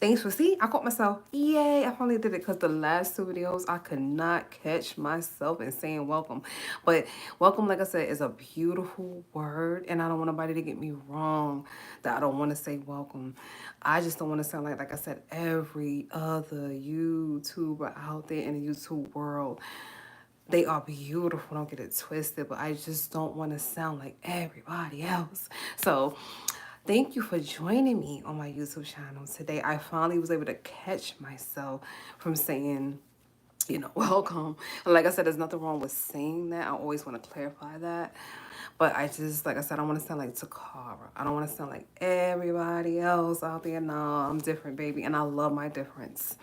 Thanks for see. I caught myself. Yay! I finally did it because the last two videos I could not catch myself in saying welcome. But welcome, like I said, is a beautiful word, and I don't want nobody to get me wrong that I don't want to say welcome. I just don't want to sound like I said, every other YouTuber out there in the YouTube world. They are beautiful, don't get it twisted, but I just don't want to sound like everybody else. So thank you for joining me on my YouTube channel today. I finally was able to catch myself from saying, welcome. Like I said, there's nothing wrong with saying that. I always want to clarify that. But I just, like I said, I don't want to sound like Toccara. I don't want to sound like everybody else out there. No, I'm different, baby. And I love my difference.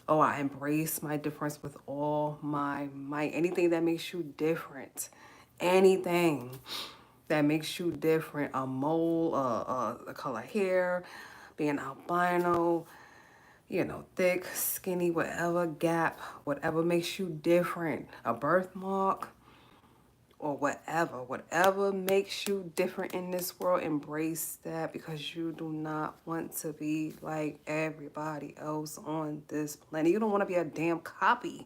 Oh, I embrace my difference with all my might. Anything that makes you different. Anything that makes you different. A mole, a color hair, being albino, thick, skinny, whatever gap, whatever makes you different. A birthmark or whatever makes you different in this world, embrace that, because you do not want to be like everybody else on this planet. You don't want to be a damn copy.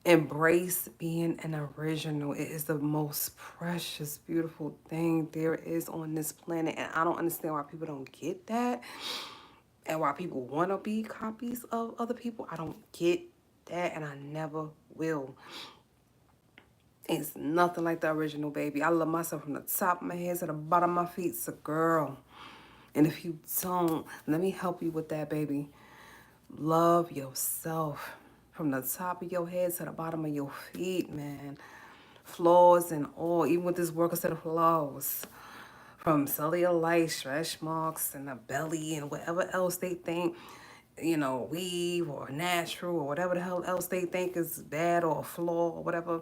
Embrace being an original. It is the most precious, beautiful thing there is on this planet. And I don't understand why people don't get that. And why people want to be copies of other people. I don't get that, and I never will. It's nothing like the original, baby. I love myself from the top of my head to the bottom of my feet. It's a girl. And if you don't, let me help you with that, baby. Love yourself from the top of your head to the bottom of your feet, man. Flaws and all, even with this work set of flaws. From cellulite, stretch marks, and the belly, and whatever else they think, weave or natural or whatever the hell else they think is bad or a flaw or whatever.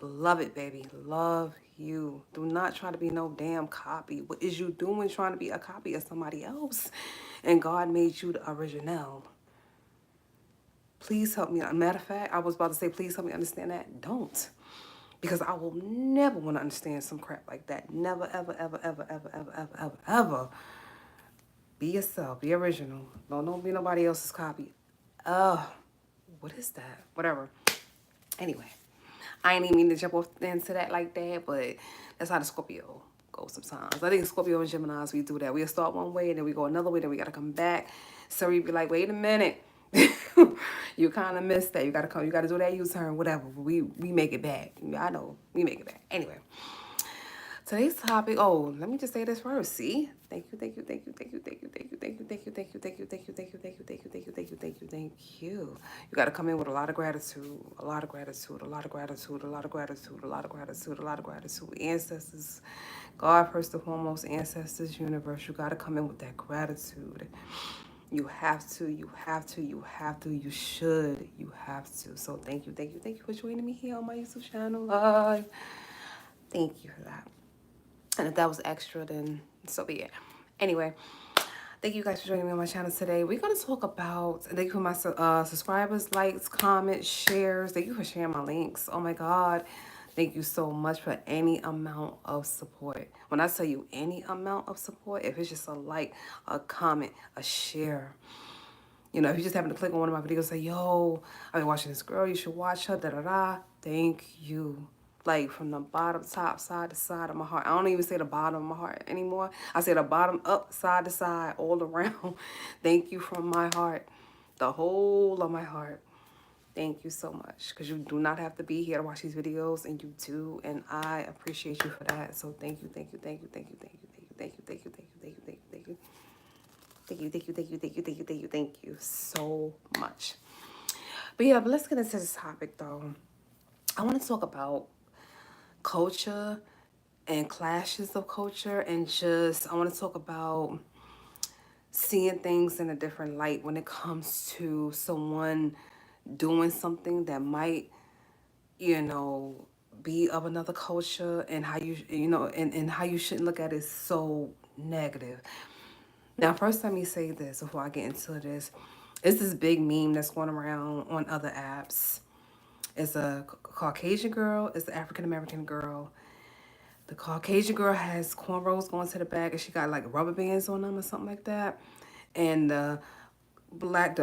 Love it, baby. Love you. Do not try to be no damn copy. What is you doing trying to be a copy of somebody else? And God made you the original. Please help me. Matter of fact, I was about to say, please help me understand that. Don't. Because I will never want to understand some crap like that. Never, ever, ever, ever, ever, ever, ever, ever, ever. Be yourself. Be original. Don't be nobody else's copy. What is that? Whatever. Anyway, I ain't even mean to jump off into that like that, but that's how the Scorpio goes sometimes. I think Scorpio and Geminis, we do that. We'll start one way, and then we go another way, then we got to come back. So we be like, wait a minute. You kind of missed that. You got to come. You got to do that U-turn, whatever. We make it back. I know. We make it back. Anyway. Today's topic, let me just say this first. See? Thank you, thank you, thank you, thank you, thank you, thank you, thank you, thank you, thank you, thank you, thank you, thank you, thank you, thank you, thank you, thank you, thank you, thank you. You gotta come in with a lot of gratitude, a lot of gratitude, a lot of gratitude, a lot of gratitude, a lot of gratitude, a lot of gratitude. Ancestors, God first and foremost, ancestors, universe, you gotta come in with that gratitude. You have to, you have to, you have to, you should, you have to. So thank you, thank you, thank you for joining me here on my YouTube channel live. Thank you for that. And if that was extra, then so be it. Anyway, thank you guys for joining me on my channel today. We're going to talk about, thank you for my subscribers, likes, comments, shares. Thank you for sharing my links. Oh my God. Thank you so much for any amount of support. When I tell you any amount of support, if it's just a like, a comment, a share. If you just happen to click on one of my videos and say, yo, I've been watching this girl, you should watch her, da-da-da. Thank you. Like from the bottom, top, side to side of my heart. I don't even say the bottom of my heart anymore. I say the bottom, up, side to side, all around. Thank you from my heart. The whole of my heart. Thank you so much. Because you do not have to be here to watch these videos, and you do. And I appreciate you for that. So thank you, thank you, thank you, thank you, thank you, thank you, thank you, thank you, thank you, thank you, thank you, thank you. Thank you, thank you, thank you, thank you, thank you, thank you, thank you so much. But let's get into this topic though. I want to talk about culture and clashes of culture, and I want to talk about seeing things in a different light when it comes to someone doing something that might, be of another culture, and how and how you shouldn't look at it so negative. Now, first let me say this before I get into this. It's this big meme that's going around on other apps. It's a Caucasian girl, it's an African American girl. The Caucasian girl has cornrows going to the back, and she got like rubber bands on them or something like that. And the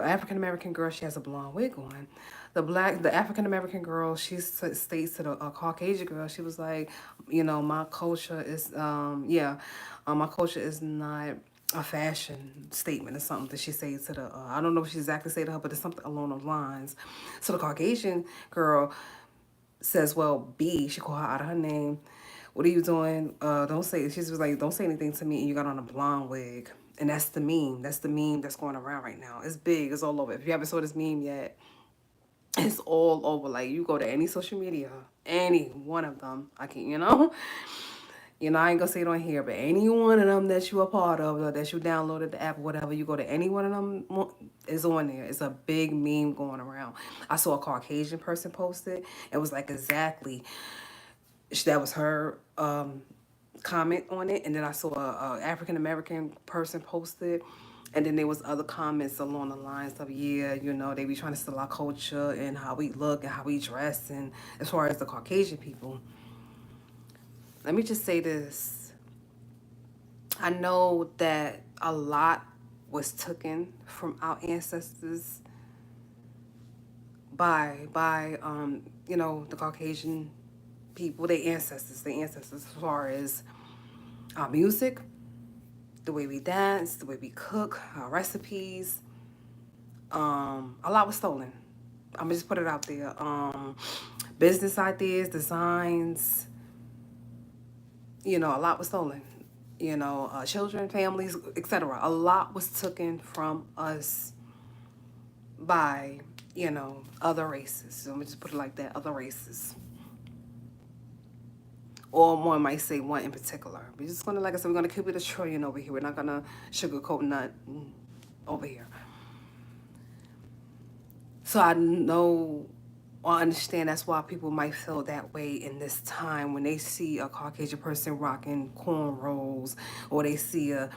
African American girl, she has a blonde wig on. The African American girl, she states to the Caucasian girl, she was like, my culture is, my culture is not a fashion statement or something that she said to the, I don't know what she exactly said to her, but it's something along those lines. So the Caucasian girl says, well, B, she called her out of her name. What are you doing? Don't say, she was like, don't say anything to me. And you got on a blonde wig. And that's the meme. That's the meme that's going around right now. It's big. It's all over. If you haven't saw this meme yet, it's all over. Like, you go to any social media, any one of them. I can, I ain't gonna say it on here, but any one of them that you a part of, or that you downloaded the app or whatever, you go to any one of them is on there. It's a big meme going around. I saw a Caucasian person post it. It was like exactly that was her comment on it, and then I saw a African American person posted, and then there was other comments along the lines of, yeah, they be trying to steal our culture and how we look and how we dress, and as far as the Caucasian people, let me just say this. I know that a lot was taken from our ancestors by the Caucasian people, their ancestors as far as our music, the way we dance, the way we cook, our recipes. A lot was stolen. I'm gonna just put it out there. Business ideas, designs, a lot was stolen. Children, families, etc. A lot was taken from us by, other races. So let me just put it like that, other races. Or one might say one in particular. We're just gonna, like I said, we're gonna keep it a trillion over here. We're not gonna sugarcoat nut over here. So I know or understand that's why people might feel that way in this time when they see a Caucasian person rocking cornrows, or they see a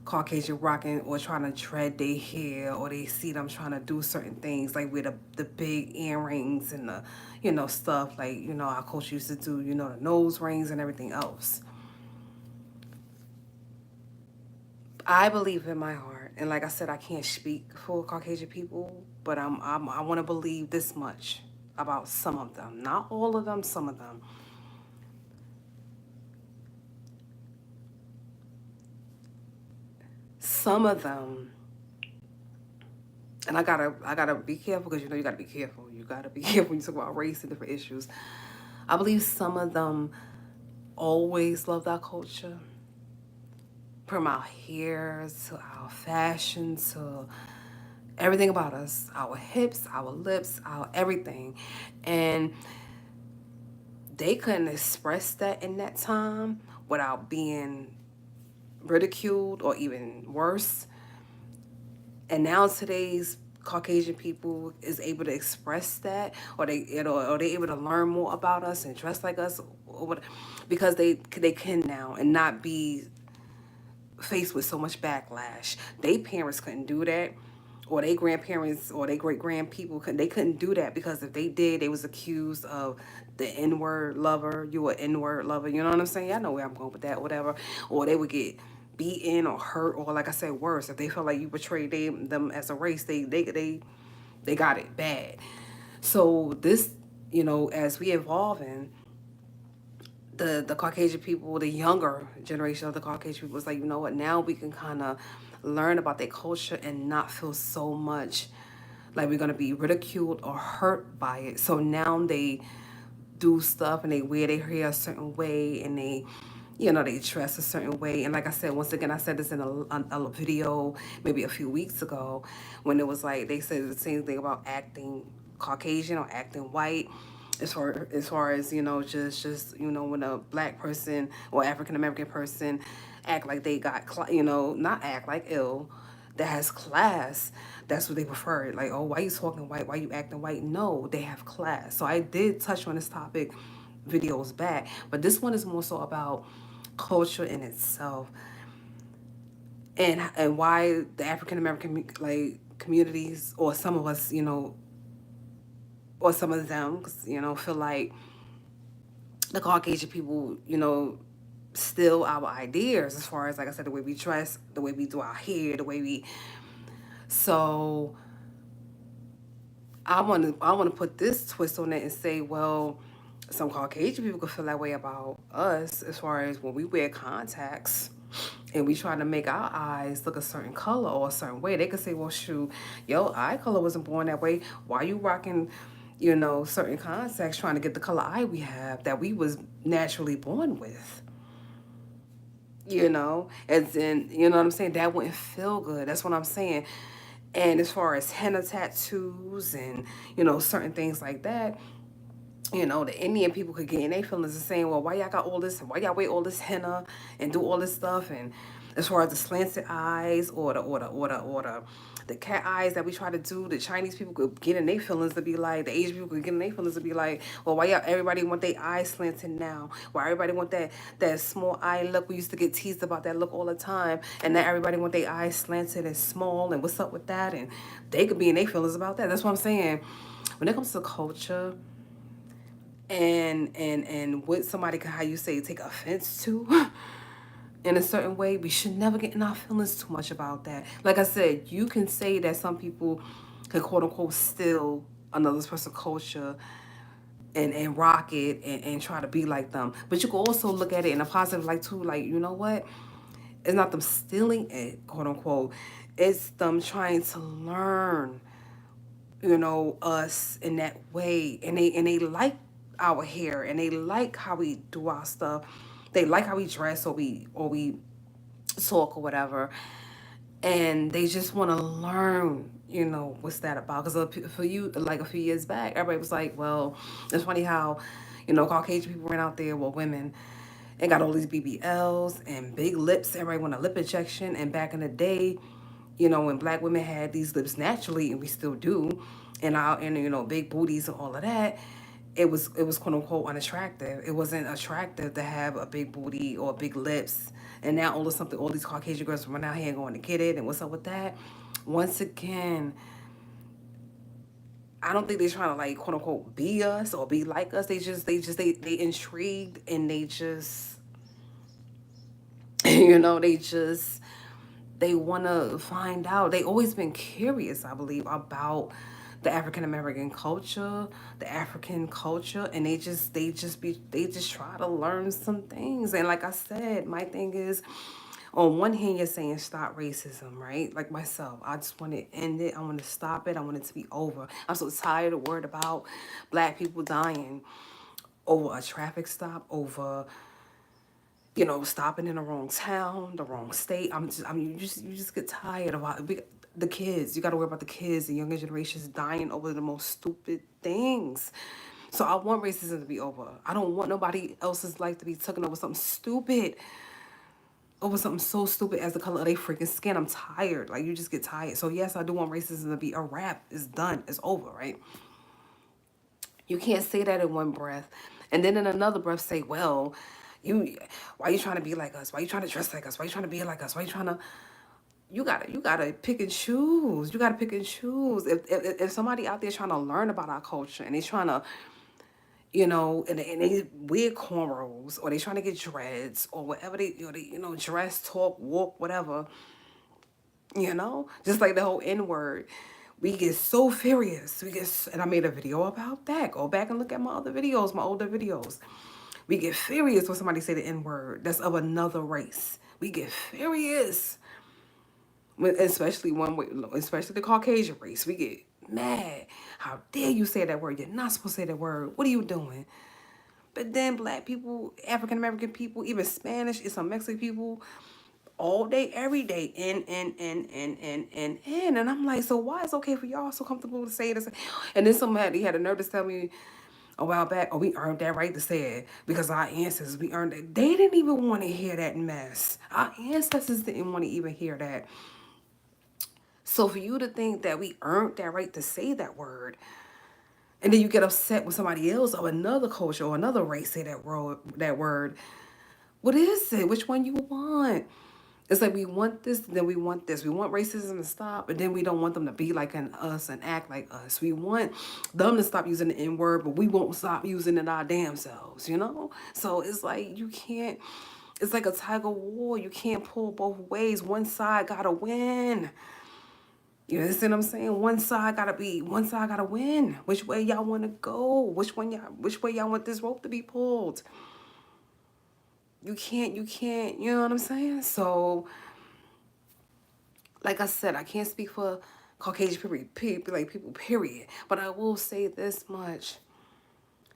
Caucasian rocking or trying to dread their hair, or they see them trying to do certain things like with the big earrings and the stuff like our culture used to do, the nose rings and everything else. I believe in my heart, and like I said, I can't speak for Caucasian people, but I want to believe this much about some of them, not all of them, some of them. Some of them, and I gotta be careful because you gotta be careful. You gotta be careful when you talk about race and different issues. I believe some of them always loved our culture, from our hair to our fashion to everything about us, our hips, our lips, our everything. And they couldn't express that in that time without being ridiculed or even worse. And now today's Caucasian people is able to express that, or they able to learn more about us and dress like us, or what, because they can now and not be faced with so much backlash. They parents couldn't do that, or they grandparents or they great grand people couldn't do that, because if they did, they was accused of the N-word lover. You a N-word lover, you know what I'm saying? I know where I'm going with that, whatever. Or they would get beaten or hurt, or like I said, worse. If they felt like you betrayed them as a race, they got it bad. So this, as we evolving, the Caucasian people, the younger generation of the Caucasian people, was like, you know what? Now we can kind of learn about their culture and not feel so much like we're gonna be ridiculed or hurt by it. So now they do stuff and they wear their hair a certain way, and they dress a certain way. And like I said, once again, I said this in a video maybe a few weeks ago, when it was like they said the same thing about acting Caucasian or acting white, as far as just when a black person or African American person act like they got not act like ill, that has class. That's what they prefer. Like, oh, why you talking white, why you acting white? No, they have class. So I did touch on this topic videos back, but this one is more so about culture in itself, and why the African American like communities, or some of us, or some of them, feel like the Caucasian people, steal our ideas as far as, like I said, the way we dress, the way we do our hair, the way we. So I want to put this twist on it and say, well, some Caucasian people could feel that way about us as far as when we wear contacts and we try to make our eyes look a certain color or a certain way. They could say, well, shoot, your eye color wasn't born that way. Why you rocking, certain contacts trying to get the color eye we have that we was naturally born with? And then, you know what I'm saying? That wouldn't feel good. That's what I'm saying. And as far as henna tattoos and, certain things like that, the Indian people could get in their feelings and saying, well, why y'all got all this, why y'all wear all this henna and do all this stuff? And as far as the slanted eyes or the cat eyes that we try to do, the Chinese people could get in their feelings to be like, the Asian people could get in their feelings to be like, well, why y'all everybody want their eyes slanted now? Why everybody want that small eye look? We used to get teased about that look all the time, and now everybody want their eyes slanted and small, and what's up with that? And they could be in their feelings about that. That's what I'm saying. When it comes to culture, and what somebody can, how you say, take offense to in a certain way, we should never get in our feelings too much about that. Like I said, you can say that some people can quote unquote steal another person's culture and rock it and try to be like them, but you can also look at it in a positive light too. Like, you know what, it's not them stealing it, quote unquote, it's them trying to learn, us in that way, and they like our hair, and they like how we do our stuff, they like how we dress, or we talk or whatever, and they just want to learn, what's that about? Because for you, like a few years back, everybody was like, well, it's funny how, Caucasian people ran out there, well, women, and got all these BBLs and big lips. Everybody want a lip injection. And back in the day, when black women had these lips naturally, and we still do, and big booties and all of that, it was quote unquote unattractive. It wasn't attractive to have a big booty or big lips. And now all these Caucasian girls run out here and going to get it. And what's up with that? Once again, I don't think they're trying to, like, quote unquote be us or be like us. They intrigued, and they just they want to find out. They always been curious, I believe, about the African American culture, the African culture, and they just try to learn some things. And like I said, my thing is, on one hand, you're saying stop racism, right? Like myself, I just want to end it. I want to stop it. I want it to be over. I'm so tired of worried about black people dying over a traffic stop, over stopping in the wrong town, the wrong state. You just get tired of the kids. You got to worry about the kids, the younger generations dying over the most stupid things. So I want racism to be over. I don't want nobody else's life to be taken over something so stupid as the color of their freaking skin. I'm tired. Like, you just get tired. So yes, I do want racism to be a wrap. It's done. It's over, right? You can't say that in one breath, and then in another breath say, well, why you trying to be like us? Why you trying to dress like us? Why you trying to be like us? Why you trying to? You gotta pick and choose. You gotta pick and choose. If somebody out there trying to learn about our culture, and they trying to, and they wear cornrows, or they trying to get dreads, or whatever they dress, talk, walk, whatever, just like the whole N-word. We get so furious. And I made a video about that. Go back and look at my other videos, my older videos. We get furious when somebody say the N-word that's of another race. We get furious. Especially the Caucasian race. We get mad. How dare you say that word? You're not supposed to say that word. What are you doing? But then black people, African American people, even Spanish, and some Mexican people, all day, every day, in. And I'm like, so why is it okay for y'all so comfortable to say this? And then somebody had a nerve to tell me a while back, oh, we earned that right to say it because our ancestors, we earned it. They didn't even want to hear that mess. Our ancestors didn't want to even hear that. So for you to think that we earned that right to say that word, and then you get upset when somebody else of another culture or another race say that word, what is it? Which one you want? It's like we want this, then we want this. We want racism to stop, but then we don't want them to be like us and act like us. We want them to stop using the N-word, but we won't stop using it our damn selves, So it's like you can't. It's like a tug of war. You can't pull both ways. One side gotta win. You understand what I'm saying? One side gotta win. Which way y'all wanna go? Which way y'all want this rope to be pulled? You can't, you know what I'm saying? So, like I said, I can't speak for Caucasian people, period. But I will say this much.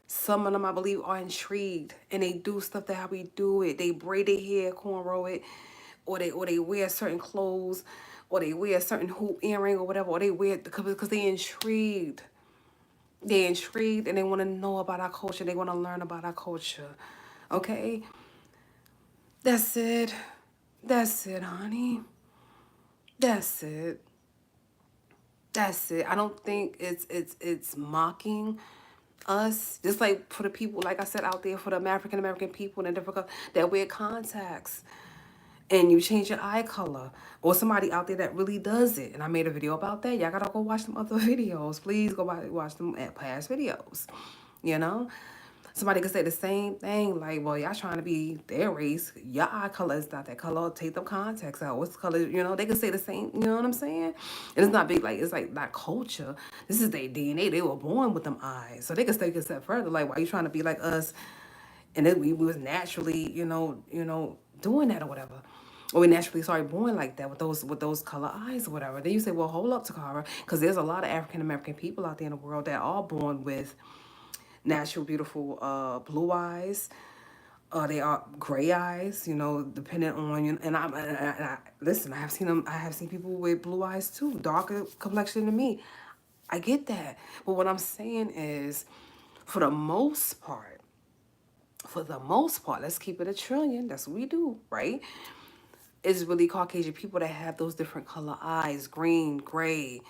Some of them, I believe, are intrigued, and they do stuff that how we do it. They braid their hair, cornrow it, or they wear certain clothes, or they wear a certain hoop earring or whatever, or they wear it because they intrigued. They intrigued and they want to know about our culture. They want to learn about our culture. Okay, that's it. That's it, honey. That's it. That's it. I don't think it's mocking us. Just like for the people, like I said, out there, for the African American people and different that wear contacts and you change your eye color, or somebody out there that really does it. And I made a video about that. Y'all gotta go watch them other videos. Please go watch them at past videos. You know? Somebody could say the same thing, like, well, y'all trying to be their race. Your eye color is not that color. Take them contacts out. What's the color? You know, they could say the same, you know what I'm saying? And it's not big, like, it's like not culture. This is their DNA. They were born with them eyes. So they could take a step further, like, why you trying to be like us? And then we was naturally, doing that or whatever. Or we naturally started born like that with those color eyes or whatever. Then you say, well, hold up, Toccara, because there's a lot of African American people out there in the world that are born with natural, beautiful blue eyes. They are gray eyes, depending on you. And I listen. I have seen them. I have seen people with blue eyes too, darker complexion than me. I get that, but what I'm saying is, for the most part, let's keep it a trillion. That's what we do, right? It's really Caucasian people that have those different color eyes, green, gray,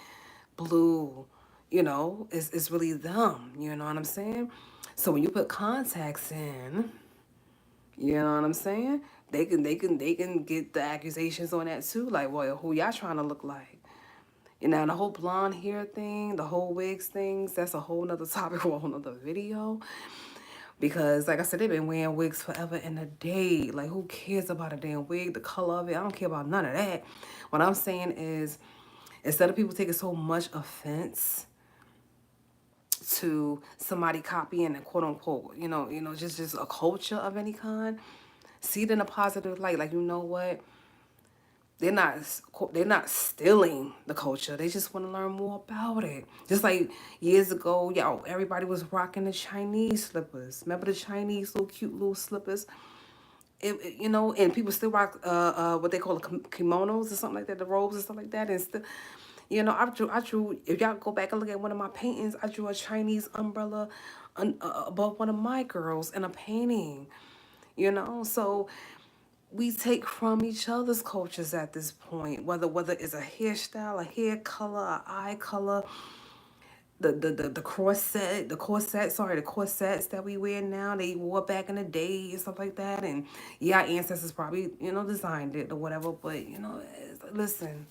blue, it's really them, you know what I'm saying? So when you put contacts in, you know what I'm saying? They can get the accusations on that too, like, well, who y'all trying to look like? And now the whole blonde hair thing, the whole wigs things, that's a whole nother topic for a whole nother video. Because, like I said, they've been wearing wigs forever and a day. Like, who cares about a damn wig, the color of it? I don't care about none of that. What I'm saying is, instead of people taking so much offense to somebody copying and quote unquote, just a culture of any kind, see it in a positive light. Like, you know what? They're not stealing the culture. They just want to learn more about it. Just like years ago, everybody was rocking the Chinese slippers. Remember the Chinese little cute little slippers? And people still rock what they call the kimonos or something like that, the robes and stuff like that. And still, I drew. If y'all go back and look at one of my paintings, I drew a Chinese umbrella above one of my girls in a painting. So we take from each other's cultures at this point, whether it's a hairstyle, a hair color, a eye color, the corsets that we wear now, they wore back in the day and stuff like that. And yeah, our ancestors probably, designed it or whatever, but listen,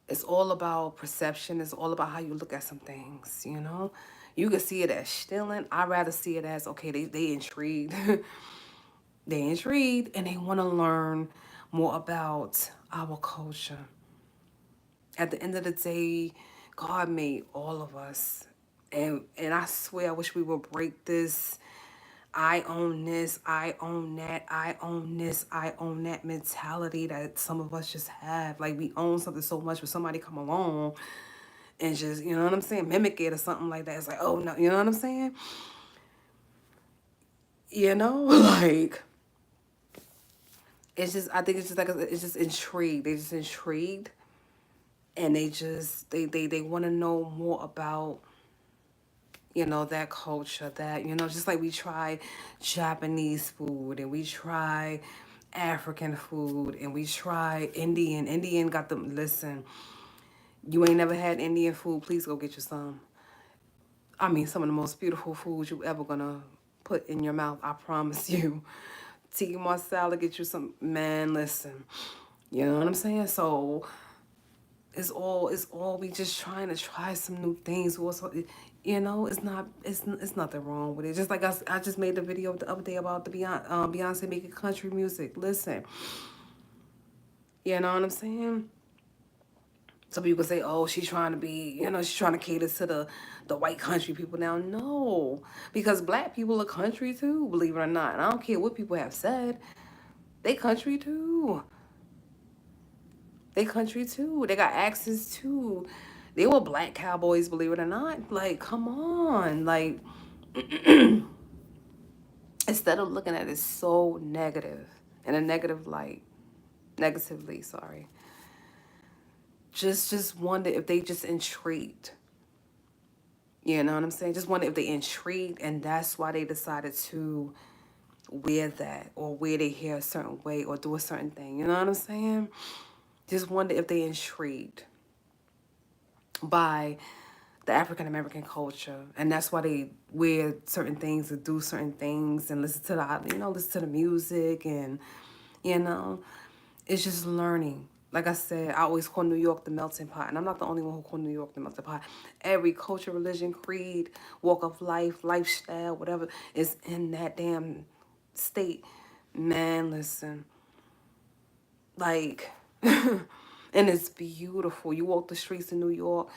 it's all about perception. It's all about how you look at some things, You can see it as stealing. I'd rather see it as, okay, they intrigued. They intrigued and they want to learn more about our culture. At the end of the day, God made all of us. And I swear, I wish we would break this I own this, I own that, I own this, I own that mentality that some of us just have. Like, we own something so much when somebody come along and just, you know what I'm saying, mimic it or something like that. It's like, oh no, you know what I'm saying? Like, it's just, I think it's just like, it's just intrigued. They just intrigued, and they want to know more about, that culture, that, just like we try Japanese food and we try African food and we try Indian. Indian got them, listen, you ain't never had Indian food, please go get you some. I mean, some of the most beautiful foods you ever gonna put in your mouth, I promise you. Tiki masala, get you some, man, listen. You know what I'm saying? So It's all we just trying to try some new things. Also, it's nothing wrong with it. Just like I just made the video the other day about the Beyonce making country music. Listen, you know what I'm saying? Some people say, "Oh, she's trying to be, she's trying to cater to the white country people." Now, no, because black people are country too, believe it or not. And I don't care what people have said, they country too. They country too. They got accents too. They were black cowboys, believe it or not. Like, come on, like instead of looking at it so negative in a negative light, negatively, sorry. Just wonder if they just intrigued. You know what I'm saying? Just wonder if they intrigued and that's why they decided to wear that or wear their hair a certain way or do a certain thing. You know what I'm saying? Just wonder if they intrigued by the African American culture, and that's why they wear certain things and do certain things and listen to listen to the music and you know, it's just learning. Like I said, I always call New York the melting pot, and I'm not the only one who call New York the melting pot. Every culture, religion, creed, walk of life, lifestyle, whatever is in that damn state. Man, listen, like, and it's beautiful. You walk the streets in New York,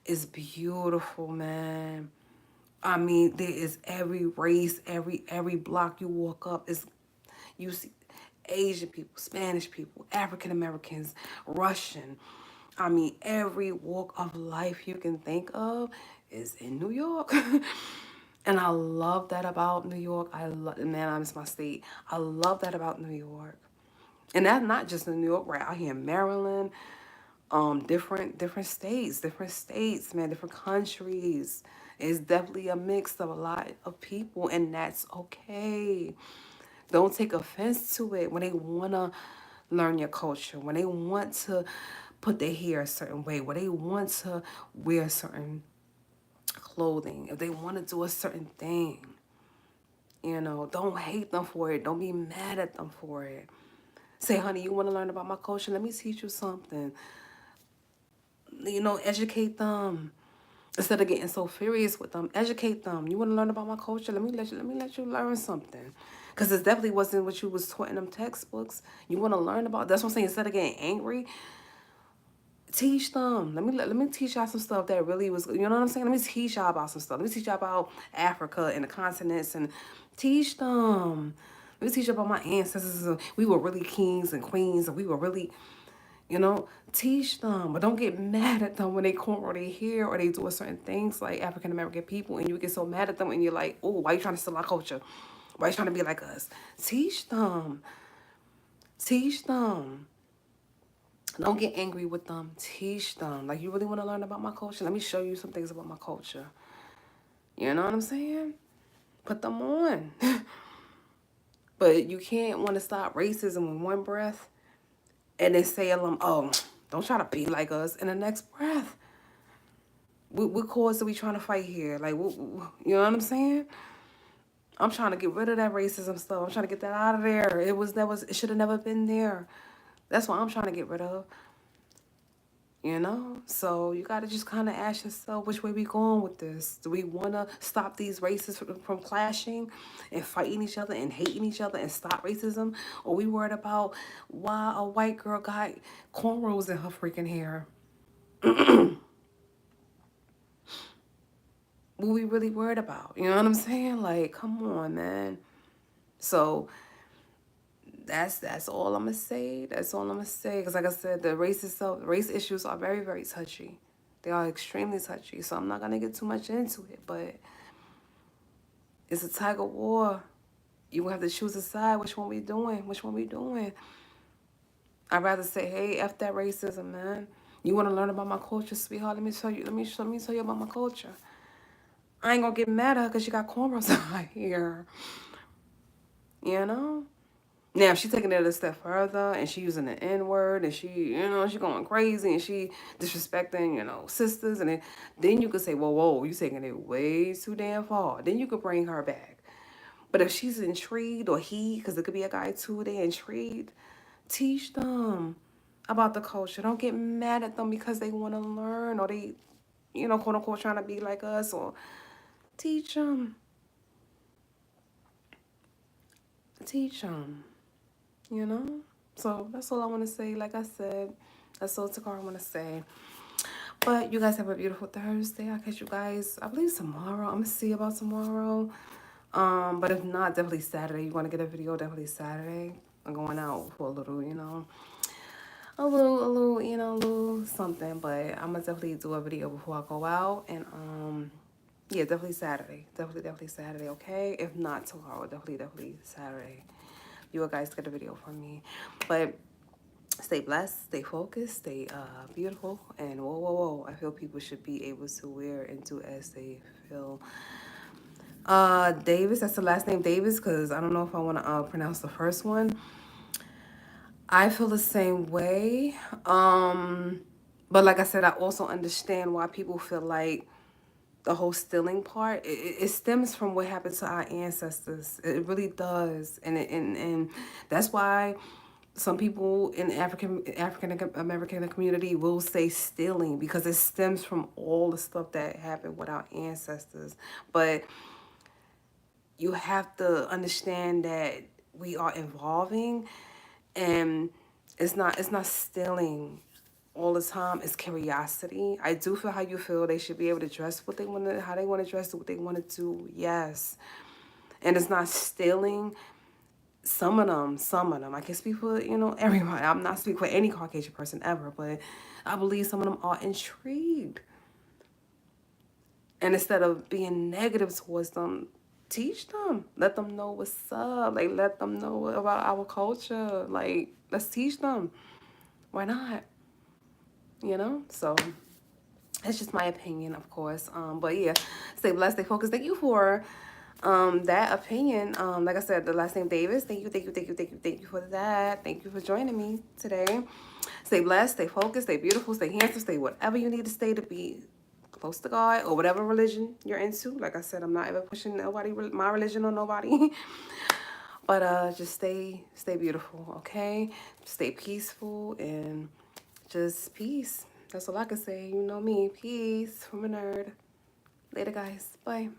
it's beautiful, man. I mean, there is every race, every block you walk up is you see Asian people, Spanish people, African Americans, Russian. I mean, every walk of life you can think of is in New York. And I love that about New York. Man, I miss my state. I love that about New York. And that's not just in New York, right out here in Maryland, different states, man, different countries. It's definitely a mix of a lot of people, and that's okay. Don't take offense to it when they wanna learn your culture, when they want to put their hair a certain way, when they want to wear certain clothing, if they want to do a certain thing. Don't hate them for it. Don't be mad at them for it. Say, honey, you want to learn about my culture? Let me teach you something. Educate them. Instead of getting so furious with them, educate them. You want to learn about my culture? Let me let you learn something. Because it definitely wasn't what you was taught in them textbooks. You want to learn about. That's what I'm saying. Instead of getting angry, teach them. Let me teach y'all some stuff that really was. You know what I'm saying? Let me teach y'all about some stuff. Let me teach y'all about Africa and the continents and teach them. Let me teach you about my ancestors. We were really kings and queens, and we were really teach them, but don't get mad at them when they cornrow their hair or they do certain things like African American people, and you get so mad at them, and you're like, oh, why you trying to steal our culture? Why you trying to be like us? Teach them, teach them. Don't get angry with them. Teach them. Like, you really want to learn about my culture? Let me show you some things about my culture. You know what I'm saying? Put them on. But you can't want to stop racism in one breath and then say, oh, don't try to be like us in the next breath. What cause are we trying to fight here? Like, you know what I'm saying? I'm trying to get rid of that racism stuff. I'm trying to get that out of there. It should have never been there. That's what I'm trying to get rid of. So you got to just kind of ask yourself, which way we going with this? Do we want to stop these races from clashing and fighting each other and hating each other and stop racism? Or we worried about why a white girl got cornrows in her freaking hair? What we really worried about? You know what I'm saying? Like, come on, man. So that's all I'm gonna say. That's all I'm gonna say. Because like I said, the race issues are very, very touchy. They are extremely touchy. So I'm not gonna get too much into it. But it's a tug of war. You gonna have to choose a side. Which one we doing? Which one we doing? I'd rather say, hey, F that racism, man. You want to learn about my culture, sweetheart? Let me tell you. Let me tell you about my culture. I ain't gonna get mad at her because she got cornrows out here. You know? Now, if she's taking it a step further and she using the N-word and she going crazy and she disrespecting, sisters, and then you could say, whoa, you taking it way too damn far. Then you could bring her back. But if she's intrigued, or he, because it could be a guy too, they intrigued, teach them. about the culture. Don't get mad at them because they want to learn, or they, you know, quote unquote, trying to be like us. Or teach them. Teach them. You know? So that's all I want to say. Like I said, that's all Toccara want to say. But you guys have a beautiful Thursday. I'll catch you guys, I believe, tomorrow. I'm going to see about tomorrow. But if not, definitely Saturday. You want to get a video, definitely Saturday. I'm going out for a little, you know, a little, you know, a little something. But I'm going to definitely do a video before I go out. And, yeah, definitely Saturday. Definitely Saturday, okay? If not tomorrow, definitely Saturday. You guys get a video from me. But stay blessed, stay focused, stay beautiful. And whoa. I feel people should be able to wear and do as they feel. Davis, that's the last name, Davis, because I don't know if I want to pronounce the first one. I feel the same way. But like I said, I also understand why people feel like the whole stealing part, it stems from what happened to our ancestors. It really does. And that's why some people in African American community will say stealing, because it stems from all the stuff that happened with our ancestors. But you have to understand that we are evolving, and it's not stealing all the time. It's curiosity. I do feel how you feel. They should be able to dress what they want to, how they want to dress, what they want to do. Yes. And it's not stealing. Some of them. I can speak for, you know, everybody. I'm not speaking for any Caucasian person ever, but I believe some of them are intrigued. And instead of being negative towards them, teach them. Let them know what's up. Like, let them know about our culture. Like, let's teach them. Why not? You know? So it's just my opinion, of course. But yeah, stay blessed, stay focused. Thank you for that opinion. Like I said, the last name Davis. Thank you for that. Thank you for joining me today. Stay blessed, stay focused, stay beautiful, stay handsome, stay whatever you need to stay to be close to God, or whatever religion you're into. Like I said, I'm not ever pushing nobody, my religion on nobody. But just stay beautiful, okay? Stay peaceful, and just peace. That's all I can say. You know me. Peace from a nerd. Later, guys. Bye.